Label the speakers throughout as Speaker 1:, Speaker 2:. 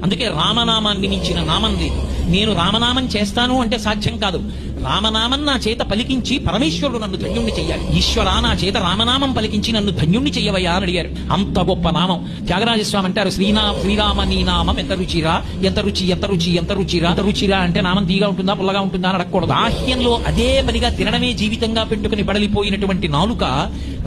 Speaker 1: అందుకే రామనామాన్ని మించిన నామం లేదు. నేను రామనామం చేస్తాను అంటే సాధ్యం కాదు. రామనామం నా చేత పలికించి పరమేశ్వరుడు నన్ను ధన్యుణ్ణి చెయ్యాలి. ఈశ్వరా, నా చేత రామనామం పలికించి నన్ను ధన్యుణ్ణి చెయ్యవయ్యా అని అడిగారు. అంత గొప్ప నామం. త్యాగరాజస్వామి అంటారు, శ్రీరామ నీ నామం ఎంత రుచిరా, ఎంత రుచి, ఎంత రుచి, ఎంత రుచిరా. ఎంత రుచిరా అంటే నామం తీగా ఉంటుందా పుల్లగా ఉంటుందా అని అడగకూడదు. బాహ్యంలో అదే పనిగా తినడమే జీవితంగా పెట్టుకుని బడలిపోయినటువంటి నాలుక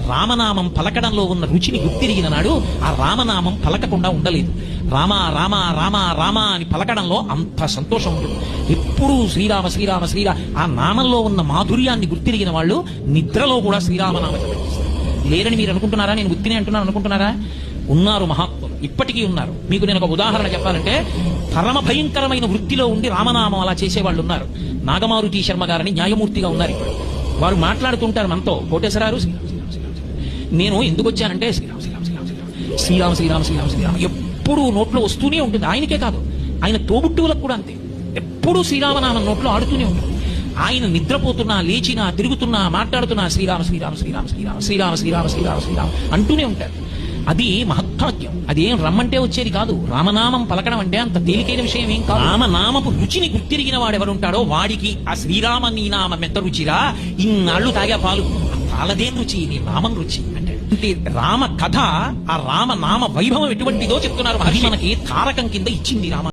Speaker 1: రామనామం పలకడంలో ఉన్న రుచిని గుర్తిరిగిన నాడు ఆ రామనామం పలకకుండా ఉండలేదు. రామ రామ రామ రామ అని పలకడంలో అంత సంతోషం ఉంటుంది. ఎప్పుడూ శ్రీరామ శ్రీరామ శ్రీరామ ఆ నామంలో ఉన్న మాధుర్యాన్ని గుర్తిరిగిన వాళ్ళు నిద్రలో కూడా శ్రీరామనామ జపిస్తారు. లేరని మీరు అనుకుంటున్నారా? నేను ఉత్తినే అంటున్నాను అనుకుంటున్నారా? ఉన్నారు మహాత్ములు, ఇప్పటికీ ఉన్నారు. మీకు నేను ఒక ఉదాహరణ చెప్పాలంటే, పరమ భయంకరమైన వృత్తిలో ఉండి రామనామం అలా చేసేవాళ్ళు ఉన్నారు. నాగమారుతి శర్మ గారని న్యాయమూర్తిగా ఉన్నారు. ఇప్పుడు వారు మాట్లాడుతుంటారు మనతో, కోటేశ్వరారు నేను ఎందుకు వచ్చానంటే శ్రీరామ్ శ్రీరామ్ శ్రీరామ్ శ్రీరామ్ శ్రీరామ్ శ్రీరామ్ శ్రీరామ్ శ్రీరామ్ ఎప్పుడు నోట్లో వస్తూనే ఉంటుంది. ఆయనకే కాదు, ఆయన తోబుట్టువులకు కూడా అంతే. ఎప్పుడూ శ్రీరామనామం నోట్లో ఆడుతూనే ఉంటుంది. ఆయన నిద్రపోతున్నా, లేచినా, తిరుగుతున్నా, మాట్లాడుతున్నా శ్రీరామ శ్రీరామ శ్రీరామ శ్రీరామ శ్రీరామ శ్రీరామ శ్రీరామ శ్రీరామ అంటూనే ఉంటారు. అది మహత్వాక్యం. అదేం రమ్మంటే వచ్చేది కాదు. రామనామం పలకడం అంటే అంత తేలికైన విషయం ఏం కాదు. రామనామపు రుచిని గుర్తిరిగిన వాడు ఎవరుంటాడో వాడికి ఆ శ్రీరామ నీ నామం ఎంత రుచిరా, ఇన్నాళ్ళు తాగా పాలు, పాలదేం రుచి, నీ నామం రుచి అంటే రామ కథ, ఆ రామ నామ వైభవం ఎటువంటిదో చెప్తున్నారు. అది మనకి తారకం కింద ఇచ్చింది రామ.